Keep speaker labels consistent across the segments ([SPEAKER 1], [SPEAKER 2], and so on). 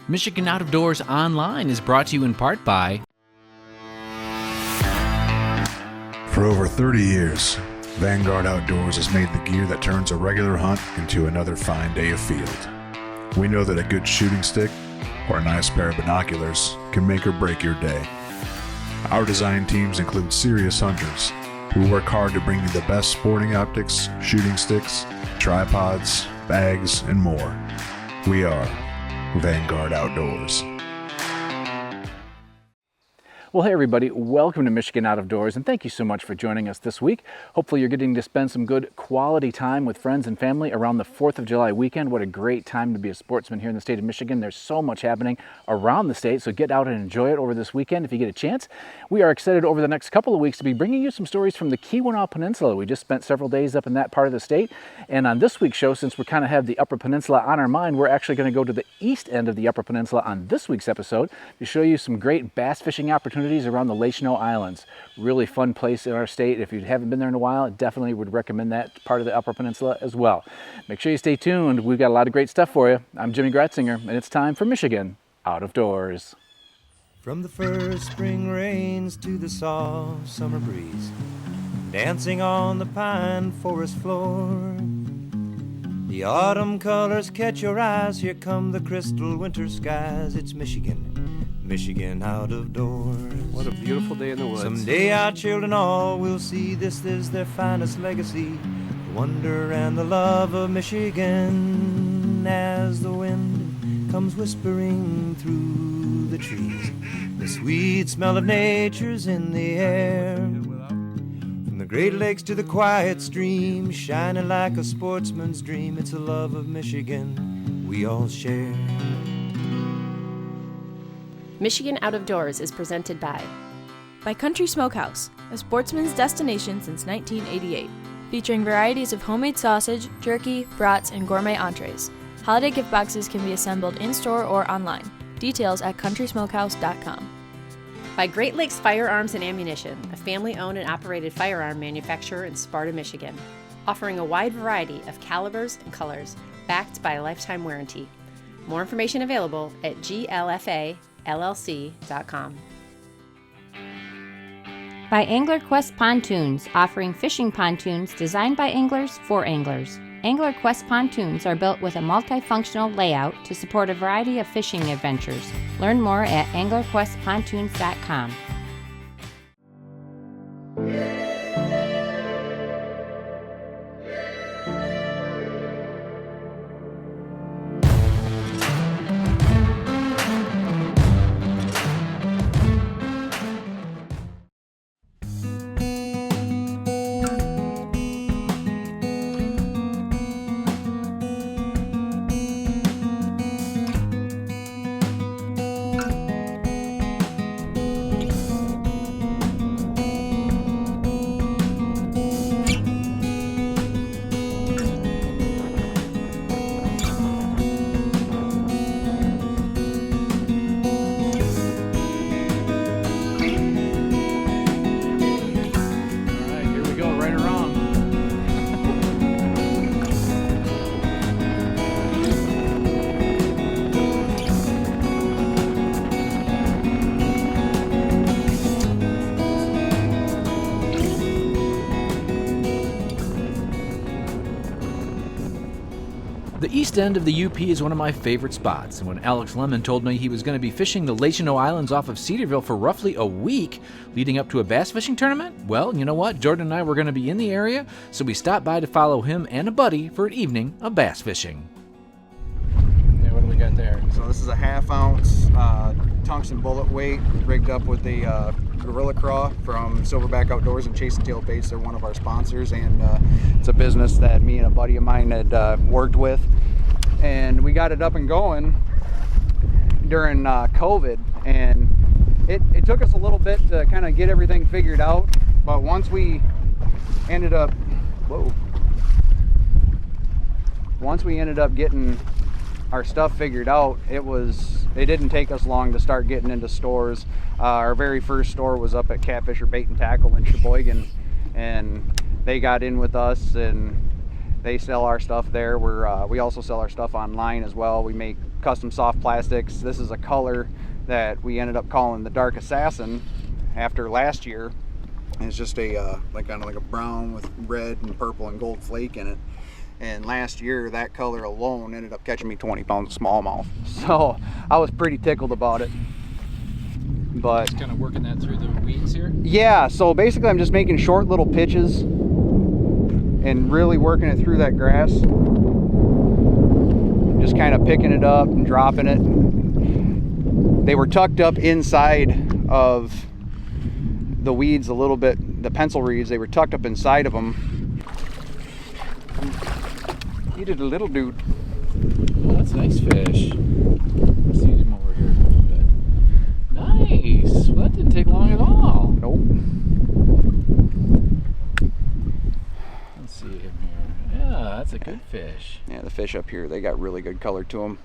[SPEAKER 1] Michigan Out of Doors Online is brought to you in part by...
[SPEAKER 2] For over 30 years, Vanguard Outdoors has made the gear that turns a regular hunt into another fine day of field. We know that a good shooting stick or a nice pair of binoculars can make or break your day. Our design teams include serious hunters who work hard to bring you the best sporting optics, shooting sticks, tripods, bags, and more. We are Vanguard Outdoors.
[SPEAKER 3] Well, hey everybody, welcome to Michigan Out of Doors, and thank you so much for joining us this week. Hopefully you're getting to spend some good quality time with friends and family around the 4th of July weekend. What a great time to be a sportsman here in the state of Michigan. There's so much happening around the state, so get out and enjoy it over this weekend if you get a chance. We are excited over the next couple of weeks to be bringing you some stories from the Keweenaw Peninsula. We just spent several days up in that part of the state, and on this week's show, since we kind of have the Upper Peninsula on our mind, we're actually going to go to the east end of the Upper Peninsula on this week's episode to show you some great bass fishing opportunities around the Les Cheneaux Islands. Really fun place in our state. If you haven't been there in a while, I definitely would recommend that part of the Upper Peninsula as well. Make sure you stay tuned. We've got a lot of great stuff for you. I'm Jimmy Gratzinger, and it's time for Michigan Out of Doors.
[SPEAKER 4] From the first spring rains to the soft summer breeze, dancing on the pine forest floor, the autumn colors catch your eyes. Here come the crystal winter skies. It's Michigan out of doors.
[SPEAKER 3] What a beautiful day in the woods.
[SPEAKER 4] Someday our children all will see this is their finest legacy, the wonder and the love of Michigan. As the wind comes whispering through the trees, the sweet smell of nature's in the air. From the Great Lakes to the quiet stream, shining like a sportsman's dream, it's a love of Michigan we all share.
[SPEAKER 5] Michigan Out of Doors is presented by
[SPEAKER 6] Country Smokehouse, a sportsman's destination since 1988, featuring varieties of homemade sausage, jerky, brats, and gourmet entrees. Holiday gift boxes can be assembled in-store or online. Details at countrysmokehouse.com.
[SPEAKER 5] By Great Lakes Firearms and Ammunition, a family-owned and operated firearm manufacturer in Sparta, Michigan, offering a wide variety of calibers and colors, backed by a lifetime warranty. More information available at glfallc.com.
[SPEAKER 7] By Angler Quest Pontoons, offering fishing pontoons designed by anglers for anglers. Angler Quest pontoons are built with a multifunctional layout to support a variety of fishing adventures. Learn more at anglerquestpontoons.com.
[SPEAKER 1] The east end of the UP is one of my favorite spots, and when Alex Lemon told me he was going to be fishing the Les Cheneaux Islands off of Cedarville for roughly a week leading up to a bass fishing tournament, well, you know what? Jordan and I were going to be in the area, so we stopped by to follow him and a buddy for an evening of bass fishing.
[SPEAKER 3] Yeah, what do we got there?
[SPEAKER 8] So this is a half-ounce tungsten bullet weight rigged up with the Gorilla Craw from Silverback Outdoors and Chase and Tail Baits. They're one of our sponsors, and it's a business that me and a buddy of mine had worked with, and we got it up and going during COVID, and it took us a little bit to kind of get everything figured out, but once we ended up getting our stuff figured out, it didn't take us long to start getting into stores. Our very first store was up at Catfisher Bait and Tackle in Sheboygan, and they got in with us and they sell our stuff there. We also sell our stuff online as well. We make custom soft plastics. This is a color that we ended up calling the Dark Assassin after last year. And it's just a like kind of like a brown with red and purple and gold flake in it. And last year, that color alone ended up catching me 20 pounds of smallmouth. So I was pretty tickled about it. But
[SPEAKER 1] Just kind of working that through the weeds here.
[SPEAKER 8] yeah, so basically I'm just making short little pitches and really working it through that grass. Just kind of picking it up and dropping it. They were tucked up inside of the weeds a little bit, the pencil reeds, they were tucked up inside of them. He did a little dude.
[SPEAKER 1] Oh, that's a nice fish. Let's see him over here a little bit. Nice. Well, that didn't take long at all.
[SPEAKER 8] Nope.
[SPEAKER 1] Let's see him here. Yeah, that's a good fish.
[SPEAKER 8] Yeah, the fish up here, they got really good color to them.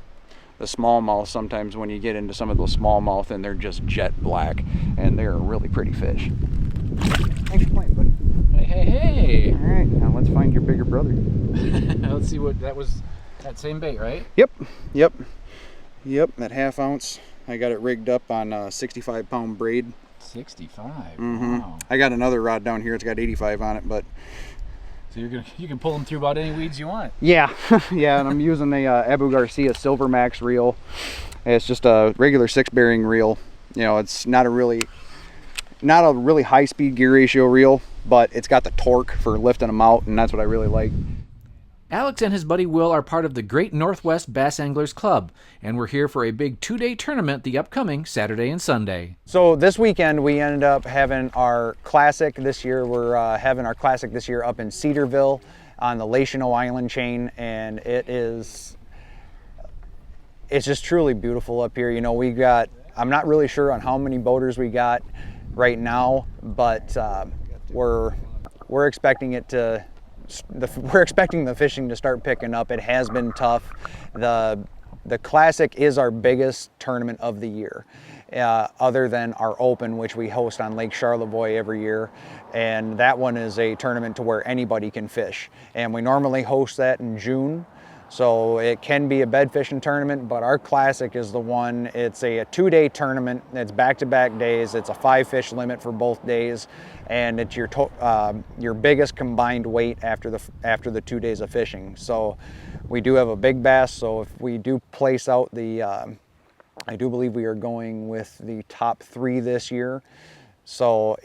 [SPEAKER 8] The smallmouth, sometimes when you get into some of those smallmouth, and they're just jet black, and they're a really pretty fish. Thanks for playing, buddy.
[SPEAKER 1] Hey.
[SPEAKER 8] All right, now let's find your bigger brother.
[SPEAKER 1] Let's see what that was. That same bait, right?
[SPEAKER 8] Yep, that 1/2 ounce. I got it rigged up on a 65-pound braid.
[SPEAKER 1] 65.
[SPEAKER 8] Mm-hmm.
[SPEAKER 1] Wow.
[SPEAKER 8] I got another rod down here. It's got 85 on it, but
[SPEAKER 1] So you can pull them through about any weeds you want.
[SPEAKER 8] yeah, yeah. And I'm using the Abu Garcia Silver Max reel. It's just a regular 6-bearing reel. You know, it's not a really high-speed gear ratio reel, but it's got the torque for lifting them out, and that's what I really like.
[SPEAKER 1] Alex and his buddy Will are part of the Great Northwest Bass Anglers Club, and we're here for a big 2-day tournament the upcoming Saturday and Sunday.
[SPEAKER 8] So this weekend we ended up having our classic this year. We're having our classic this year up in Cedarville on the Les Cheneaux island chain, and it's just truly beautiful up here. You know, I'm not really sure on how many boaters we got right now, but we're expecting we're expecting the fishing to start picking up. It has been tough. The Classic is our biggest tournament of the year, other than our Open, which we host on Lake Charlevoix every year. And that one is a tournament to where anybody can fish. And we normally host that in June. So it can be a bed fishing tournament, but our Classic is the one. It's a 2-day tournament. It's back-to-back days. It's a 5-fish limit for both days, and it's your biggest combined weight after the 2 days of fishing. So we do have a big bass. So if we do place out I do believe we are going with the top 3 this year. So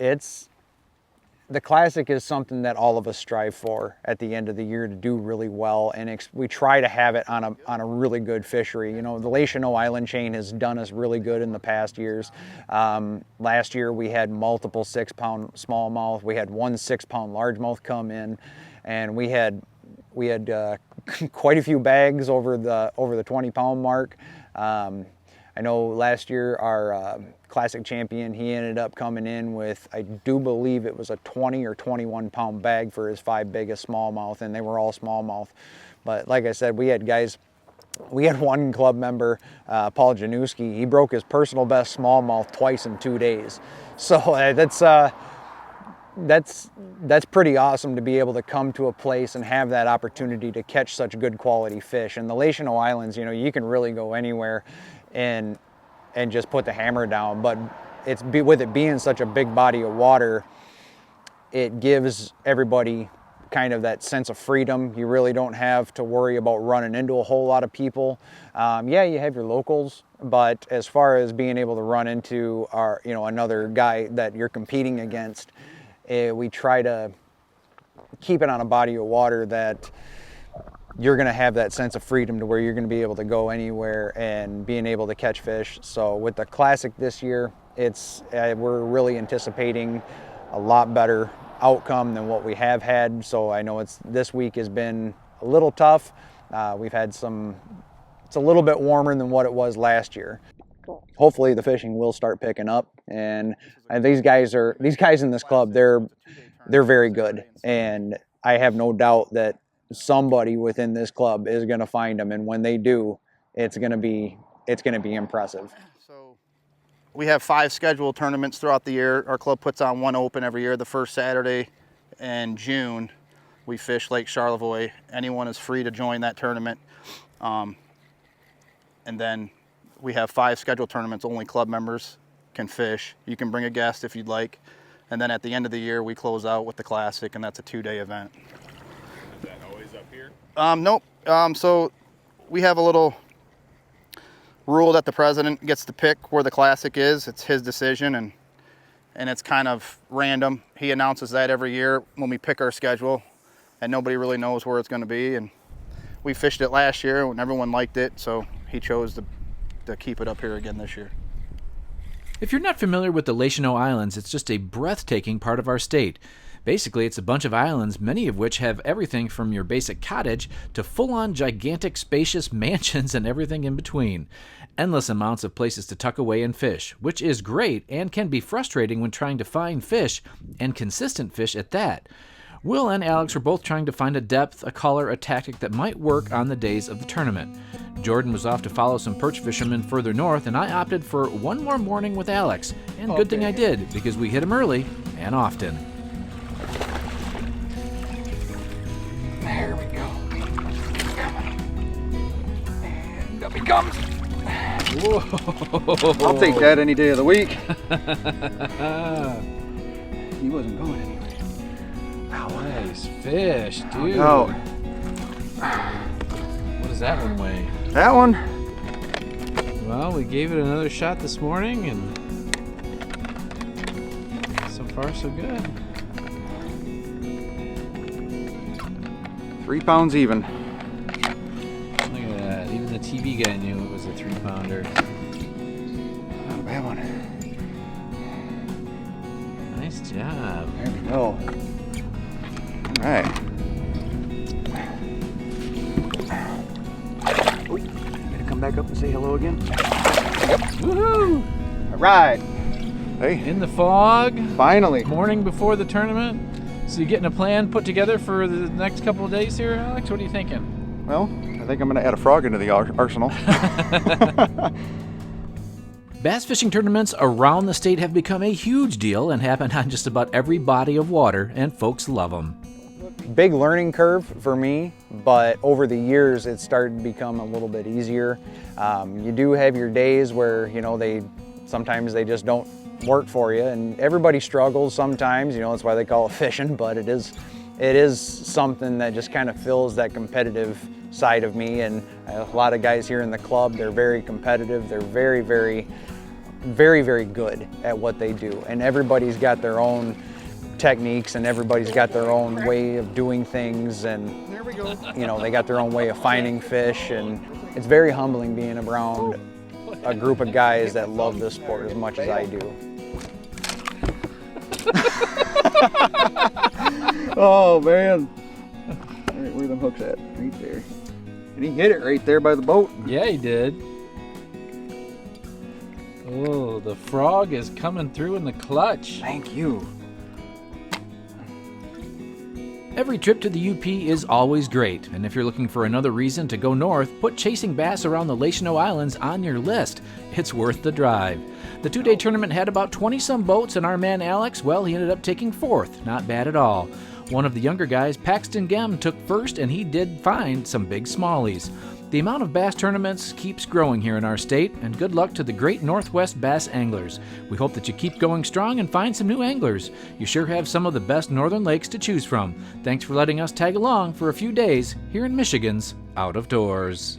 [SPEAKER 8] the Classic is something that all of us strive for at the end of the year, to do really well, and we try to have it on a really good fishery. You know, the Les Cheneaux island chain has done us really good in the past years. Last year we had multiple 6-pound smallmouth. We had 1 6-pound largemouth come in, and we had quite a few bags over the 20-pound mark. I know last year our Classic champion, he ended up coming in with, I do believe it was a 20 or 21 pound bag for his 5 biggest smallmouth, and they were all smallmouth. But like I said, we had one club member, Paul Januski, he broke his personal best smallmouth twice in 2 days. So that's pretty awesome to be able to come to a place and have that opportunity to catch such good quality fish. And the Les Cheneaux Islands, you know, you can really go anywhere and just put the hammer down, but with it being such a big body of water, it gives everybody kind of that sense of freedom. You really don't have to worry about running into a whole lot of people. Yeah, you have your locals, but as far as being able to run into another guy that you're competing against, we try to keep it on a body of water that you're going to have that sense of freedom to where you're going to be able to go anywhere and being able to catch fish. So with the Classic this year, we're really anticipating a lot better outcome than what we have had. So I know this week has been a little tough. We've had it's a little bit warmer than what it was last year. Hopefully the fishing will start picking up, and these guys in this club, they're very good, and I have no doubt that somebody within this club is going to find them, and when they do, it's going to be impressive.
[SPEAKER 9] So we have 5 scheduled tournaments throughout the year. Our club puts on 1 Open every year. The first Saturday in June, we fish Lake Charlevoix. Anyone is free to join that tournament. And then we have 5 scheduled tournaments, only club members can fish. You can bring a guest if you'd like. And then at the end of the year, we close out with the Classic, and that's a 2-day event.
[SPEAKER 10] Is that always up here?
[SPEAKER 9] Nope. So we have a little rule that the president gets to pick where the Classic is. It's his decision, and it's kind of random. He announces that every year when we pick our schedule, and nobody really knows where it's going to be. And we fished it last year, and everyone liked it, so he chose to keep it up here again this year.
[SPEAKER 1] If you're not familiar with the Les Cheneaux Islands, it's just a breathtaking part of our state. Basically, it's a bunch of islands, many of which have everything from your basic cottage to full-on gigantic spacious mansions and everything in between. Endless amounts of places to tuck away and fish, which is great and can be frustrating when trying to find fish, and consistent fish at that. Will and Alex were both trying to find a depth, a color, a tactic that might work on the days of the tournament. Jordan was off to follow some perch fishermen further north, and I opted for one more morning with Alex. And good thing I did, because we hit him early and often.
[SPEAKER 3] There we go. Come on. And up he comes.
[SPEAKER 1] Whoa!
[SPEAKER 8] I'll take that any day of the week. He wasn't going anywhere.
[SPEAKER 1] Nice fish, dude.
[SPEAKER 8] Oh,
[SPEAKER 1] What does that one weigh?
[SPEAKER 8] that one?
[SPEAKER 1] Well, we gave it another shot this morning, and so far so good.
[SPEAKER 8] 3 pounds even.
[SPEAKER 1] Look at that. Even the TV guy knew it was a 3-pounder.
[SPEAKER 8] Not a bad one.
[SPEAKER 1] Nice job.
[SPEAKER 8] There we go. All right. Oh, gonna come back up and say hello again. Yep.
[SPEAKER 1] Woohoo!
[SPEAKER 8] All right. Hey,
[SPEAKER 1] In the fog,
[SPEAKER 8] finally.
[SPEAKER 1] morning before the tournament. So you getting a plan put together for the next couple of days here, Alex? What are you thinking?
[SPEAKER 8] Well, I think I'm gonna add a frog into the arsenal.
[SPEAKER 1] Bass fishing tournaments around the state have become a huge deal and happen on just about every body of water, and folks love them.
[SPEAKER 11] Big learning curve for me, but over the years it started to become a little bit easier. You do have your days where, you know, sometimes they just don't work for you, and everybody struggles sometimes, you know, that's why they call it fishing, but it is something that just kind of fills that competitive side of me. And a lot of guys here in the club, they're very competitive, they're very, very, very, very good at what they do, and everybody's got their own techniques and everybody's got their own way of doing things, and you know, they got their own way of finding fish, and it's very humbling being around a group of guys that love this sport as much as I do.
[SPEAKER 8] Oh man. All right, where the hooks at? Right there. And he hit it right there by the boat.
[SPEAKER 1] Yeah, he did. Oh, the frog is coming through in the clutch.
[SPEAKER 8] Thank you.
[SPEAKER 1] Every trip to the UP is always great, and if you're looking for another reason to go north, put chasing bass around the Les Cheneaux Islands on your list. It's worth the drive. The 2-day tournament had about 20-some boats, and our man Alex, well, he ended up taking 4th. Not bad at all. One of the younger guys, Paxton Gem, took 1st, and he did find some big smallies. The amount of bass tournaments keeps growing here in our state, and good luck to the great Northwest bass anglers. We hope that you keep going strong and find some new anglers. You sure have some of the best northern lakes to choose from. Thanks for letting us tag along for a few days here in Michigan's Out of Doors.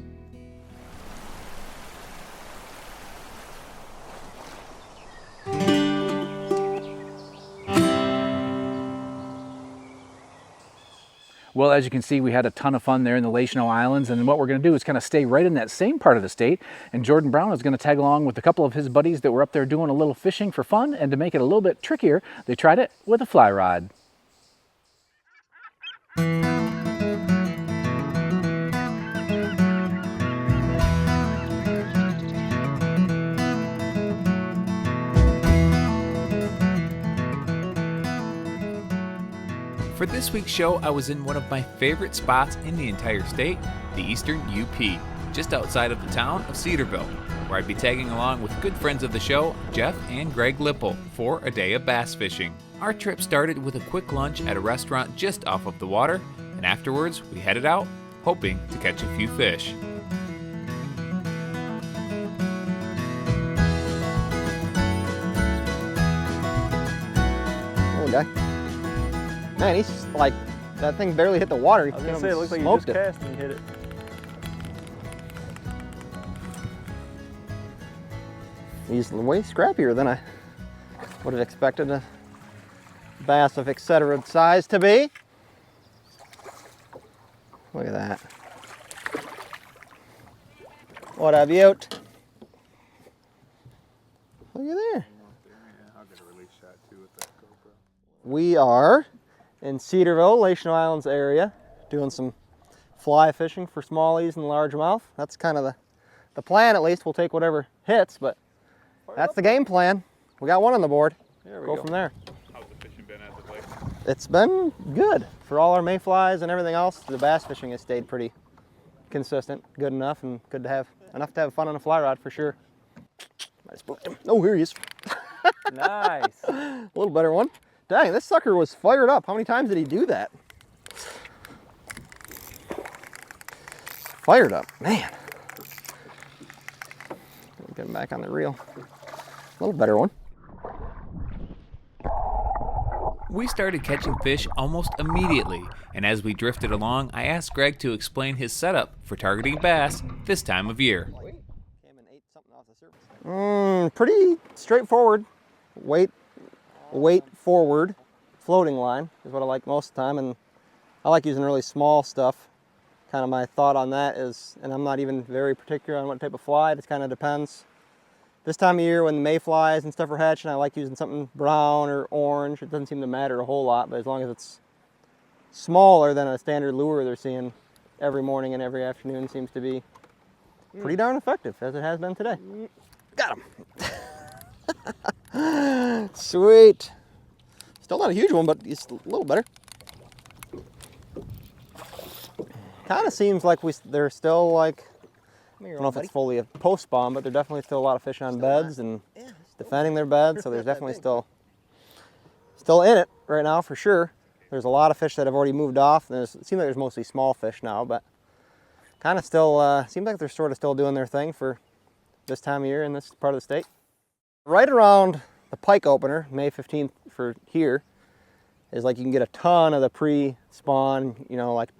[SPEAKER 3] Well, as you can see, we had a ton of fun there in the Les Cheneaux Islands, and what we're going to do is kind of stay right in that same part of the state, and Jordan Brown is going to tag along with a couple of his buddies that were up there doing a little fishing for fun, and to make it a little bit trickier, they tried it with a fly rod.
[SPEAKER 10] For this week's show, I was in one of my favorite spots in the entire state, the Eastern UP, just outside of the town of Cedarville, where I'd be tagging along with good friends of the show, Jeff and Greg Lipple, for a day of bass fishing. Our trip started with a quick lunch at a restaurant just off of the water, and afterwards we headed out, hoping to catch a few fish.
[SPEAKER 12] guy. Man, he's like, that thing barely hit the water.
[SPEAKER 13] I was gonna say, it looks like you just cast and you hit it.
[SPEAKER 12] He's way scrappier than I would have expected a bass of etc. size to be. Look at that. What a beaut. Look at there. We are in Cedarville, Les Cheneaux Islands area, doing some fly fishing for smallies and largemouth. That's kind of the plan, at least. We'll take whatever hits, but that's the game plan. We got one on the board. Go from there.
[SPEAKER 14] How's the fishing been as of late?
[SPEAKER 12] It's been good. For all our mayflies and everything else, the bass fishing has stayed pretty consistent, good enough, and good to have enough to have fun on a fly rod for sure. I spooked him. Oh, here he is.
[SPEAKER 13] Nice.
[SPEAKER 12] A little better one. Dang, this sucker was fired up. How many times did he do that? Fired up, man. Get him back on the reel. A little better one.
[SPEAKER 10] We started catching fish almost immediately, and as we drifted along, I asked Greg to explain his setup for targeting bass this time of year.
[SPEAKER 12] Pretty straightforward. Weight forward floating line is what I like most of the time, and I like using really small stuff. Kind of my thought on that is, and I'm not even very particular on what type of fly, it just kind of depends. This time of year when the mayflies and stuff are hatching, I like using something brown or orange. It doesn't seem to matter a whole lot, but as long as it's smaller than a standard lure they're seeing every morning and every afternoon, seems to be pretty darn effective, as it has been today. Got him. Sweet. Still not a huge one, but it's a little better. Kind of seems like they're still like, I don't know if it's fully a post spawn, but there's definitely still a lot of fish on beds and defending their beds, so there's definitely still in it right now for sure. There's a lot of fish that have already moved off. It seems like there's mostly small fish now, but kind of still seems like they're sort of still doing their thing for this time of year in this part of the state. Right around the pike opener, May 15th for here, is like you can get a ton of the pre-spawn, you know, like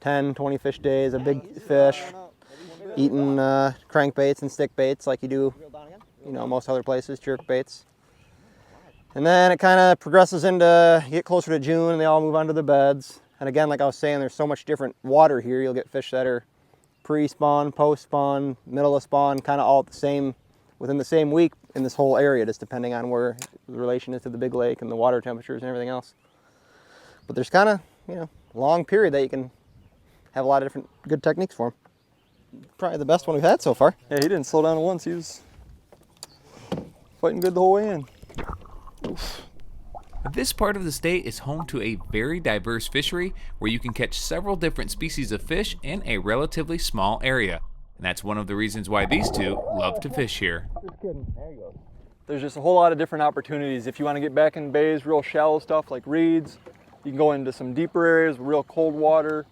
[SPEAKER 12] 10, 20 fish days of big fish, eating crankbaits and stick baits like you do, you know, most other places, jerk baits. And then it kind of progresses into, you get closer to June and they all move onto the beds. And again, like I was saying, there's so much different water here. You'll get fish that are pre-spawn, post-spawn, middle of spawn, kind of all at the same, within the same week in this whole area, just depending on where the relation is to the big lake and the water temperatures and everything else. But there's kind of, you know, long period that you can have a lot of different good techniques for them. Probably the best one we've had so far.
[SPEAKER 13] Yeah, he didn't slow down once. He was fighting good the whole way in.
[SPEAKER 10] Oof. This part of the state is home to a very diverse fishery where you can catch several different species of fish in a relatively small area. And that's one of the reasons why these two love to fish here.
[SPEAKER 13] There's just a whole lot of different opportunities. If you want to get back in bays, real shallow stuff like reeds, you can go into some deeper areas with real cold water.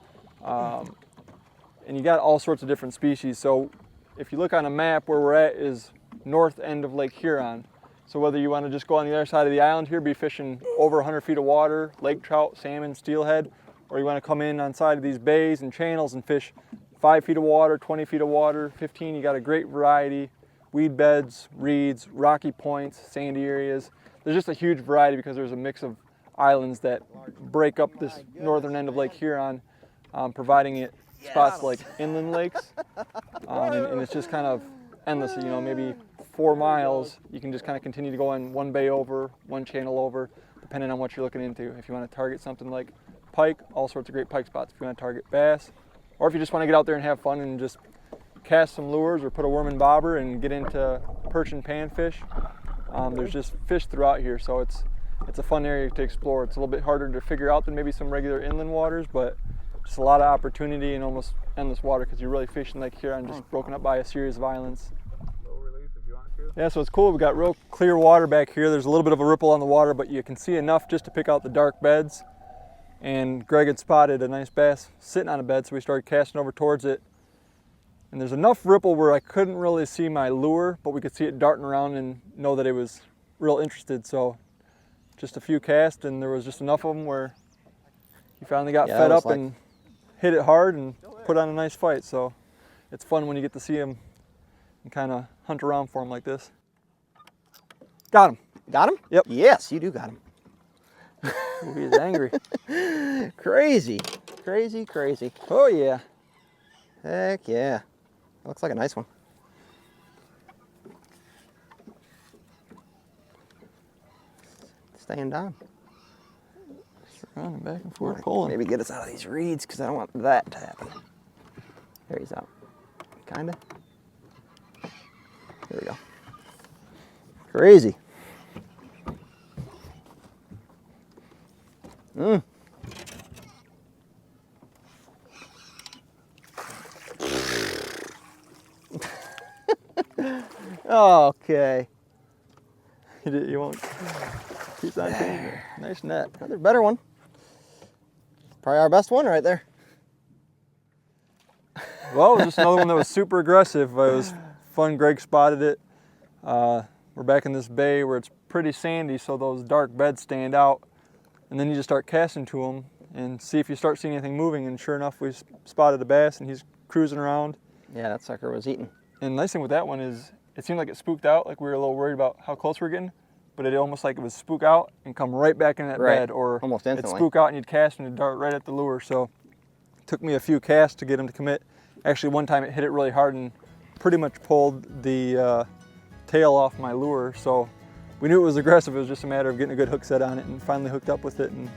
[SPEAKER 13] And you got all sorts of different species. So if you look on a map, where we're at is north end of Lake Huron. So whether you want to just go on the other side of the island here, be fishing over 100 feet of water, lake trout, salmon, steelhead, or you want to come in on side of these bays and channels and fish 5 feet of water, 20 feet of water, 15, you got a great variety. Weed beds, reeds, rocky points, sandy areas. There's just a huge variety because there's a mix of islands that break up this northern end of Lake Huron, providing it spots like inland lakes, and it's just kind of endless. You know, maybe 4 miles, you can just kind of continue to go in one bay over, one channel over, depending on what you're looking into. If you want to target something like pike, all sorts of great pike spots. If you want to target bass, or if you just want to get out there and have fun and just cast some lures or put a worm and bobber and get into perch and panfish, there's just fish throughout here, so it's a fun area to explore. It's a little bit harder to figure out than maybe some regular inland waters, but just a lot of opportunity and almost endless water because you're really fishing Lake Huron, just broken up by a series of islands. Yeah, so it's cool. We've got real clear water back here. There's a little bit of a ripple on the water, but you can see enough just to pick out the dark beds. And Greg had spotted a nice bass sitting on a bed, so we started casting over towards it. And there's enough ripple where I couldn't really see my lure, but we could see it darting around and know that it was real interested. So just a few casts, and there was just enough of them where he finally got
[SPEAKER 12] Yeah,
[SPEAKER 13] fed
[SPEAKER 12] it was
[SPEAKER 13] up and hit it hard and put on a nice fight. So it's fun when you get to see him and kind of hunt around for him like this. Got him.
[SPEAKER 12] Got him?
[SPEAKER 13] Yep.
[SPEAKER 12] Yes, you do got him.
[SPEAKER 13] Ooh, he's angry.
[SPEAKER 12] Crazy, crazy, crazy.
[SPEAKER 13] Oh yeah.
[SPEAKER 12] Heck yeah. Looks like a nice one. Staying down.
[SPEAKER 13] Running back and forth, pulling.
[SPEAKER 12] Maybe get us out of these reeds because I don't want that to happen. There he's out. Kinda. There we go. Crazy. Okay.
[SPEAKER 13] You won't. Keeps on changing. Nice net.
[SPEAKER 12] Another better one. Probably our best one right there.
[SPEAKER 13] Well, it was just another one that was super aggressive. It was fun. Greg spotted it. We're back in this bay where it's pretty sandy, so those dark beds stand out. And then you just start casting to them and see if you start seeing anything moving. And sure enough, we spotted a bass, and he's cruising around.
[SPEAKER 12] Yeah, that sucker was eating.
[SPEAKER 13] And the nice thing with that one is it seemed like it spooked out, like we were a little worried about how close we were getting, but it almost like it would spook out and come right back in that bed, or
[SPEAKER 12] almost instantly.
[SPEAKER 13] it'd spook out and you'd cast and it'd dart right at the lure. So it took me a few casts to get him to commit. Actually, one time it hit it really hard and pretty much pulled the tail off my lure. So we knew it was aggressive. It was just a matter of getting a good hook set on it, and finally hooked up with it and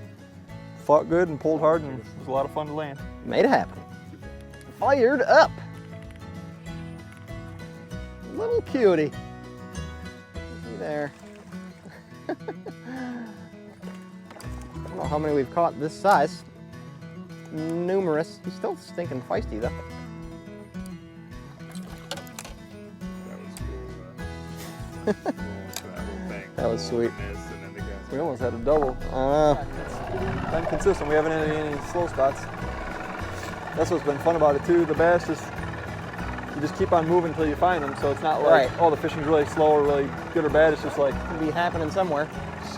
[SPEAKER 13] fought good and pulled hard, and it was a lot of fun to land.
[SPEAKER 12] Made it happen. Fired up. Little cutie. Looky there. I don't know how many we've caught this size. Numerous. He's still stinking feisty though. That was sweet.
[SPEAKER 13] We almost had a double. Been consistent. We haven't had any slow spots. That's what's been fun about it too. The bass you just keep on moving until you find them. So it's not like, oh, the fishing's really slow or really good or bad. It's just like
[SPEAKER 12] it'll be happening somewhere.
[SPEAKER 13] Just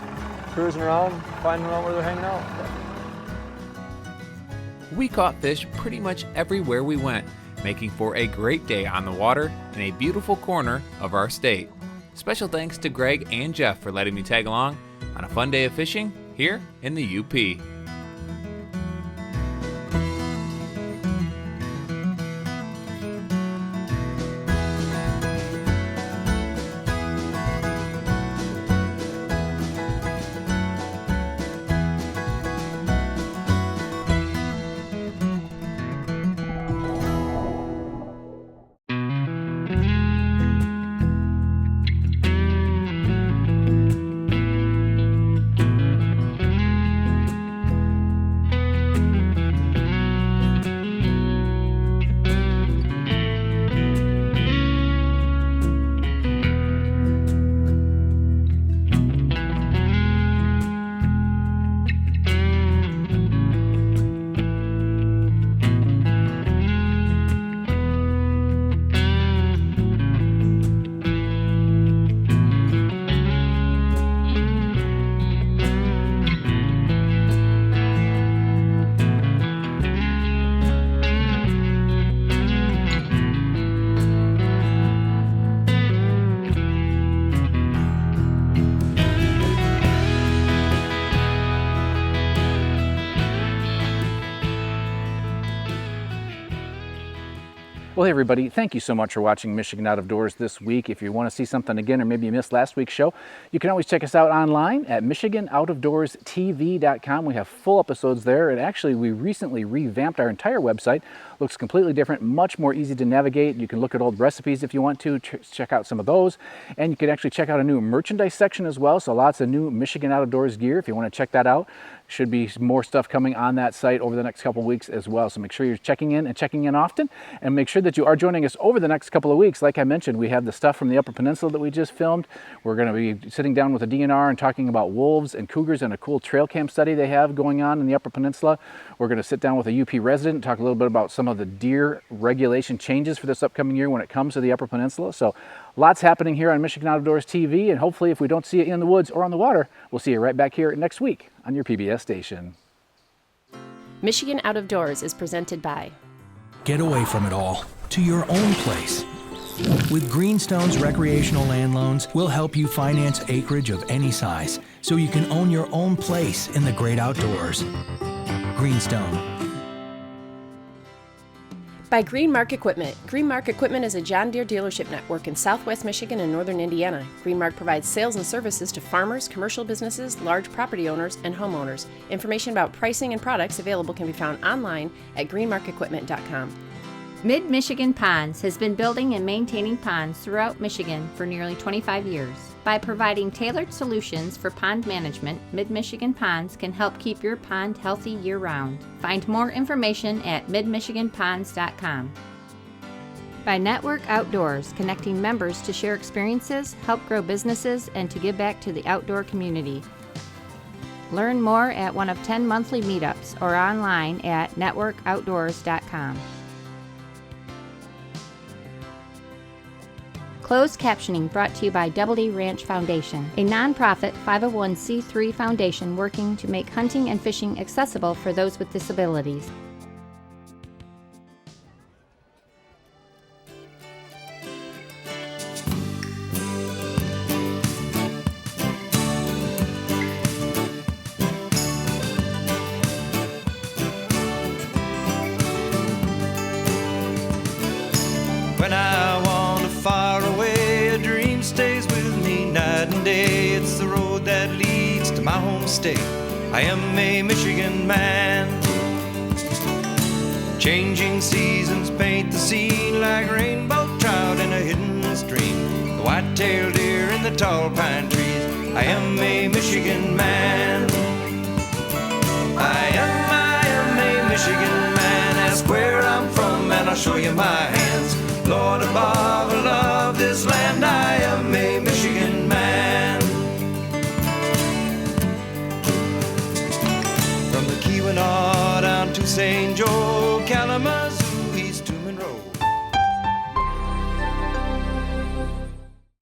[SPEAKER 13] cruising around, finding out where they're hanging out.
[SPEAKER 10] We caught fish pretty much everywhere we went, making for a great day on the water in a beautiful corner of our state. Special thanks to Greg and Jeff for letting me tag along on a fun day of fishing here in the UP.
[SPEAKER 3] Well, hey everybody, thank you so much for watching Michigan Out of Doors this week. If you want to see something again, or maybe you missed last week's show, you can always check us out online at michiganoutofdoorstv.com. We have full episodes there, and actually we recently revamped our entire website. Looks completely different, much more easy to navigate. You can look at old recipes if you want to, check out some of those, and you can actually check out a new merchandise section as well, so lots of new Michigan Out of Doors gear if you want to check that out. Should be more stuff coming on that site over the next couple of weeks as well. So make sure you're checking in often, and make sure that you are joining us over the next couple of weeks. Like I mentioned, we have the stuff from the Upper Peninsula that we just filmed. We're going to be sitting down with a DNR and talking about wolves and cougars and a cool trail cam study they have going on in the Upper Peninsula. We're going to sit down with a UP resident and talk a little bit about some of the deer regulation changes for this upcoming year when it comes to the Upper Peninsula. So Lots happening here on Michigan Outdoors TV, and hopefully if we don't see you in the woods or on the water, we'll see you right back here next week on your PBS station.
[SPEAKER 5] Michigan Out of Doors is presented by
[SPEAKER 14] Get away from it all to your own place. With Greenstone's recreational land loans, we'll help you finance acreage of any size so you can own your own place in the great outdoors. Greenstone.
[SPEAKER 5] By Green Mark Equipment. Green Mark Equipment is a John Deere dealership network in southwest Michigan and northern Indiana. Green Mark provides sales and services to farmers, commercial businesses, large property owners, and homeowners. Information about pricing and products available can be found online at greenmarkequipment.com.
[SPEAKER 7] Mid-Michigan Ponds has been building and maintaining ponds throughout Michigan for nearly 25 years. By providing tailored solutions for pond management, Mid-Michigan Ponds can help keep your pond healthy year-round. Find more information at midmichiganponds.com. By Network Outdoors, connecting members to share experiences, help grow businesses, and to give back to the outdoor community. Learn more at one of 10 monthly meetups or online at networkoutdoors.com. Closed captioning brought to you by Double D Ranch Foundation, a nonprofit 501c3 foundation working to make hunting and fishing accessible for those with disabilities.
[SPEAKER 4] When I wander far away, a dream stays with me night and day. It's the road that leads to my home state. I am a Michigan man. Changing seasons paint the scene like rainbow trout in a hidden stream. The white-tailed deer in the tall pine trees. I am a Michigan man. I am a Michigan man. Ask where I'm from and I'll show you my hands. Lord above, I love this land. I am a Michigan man. From the Keweenaw down to St. George,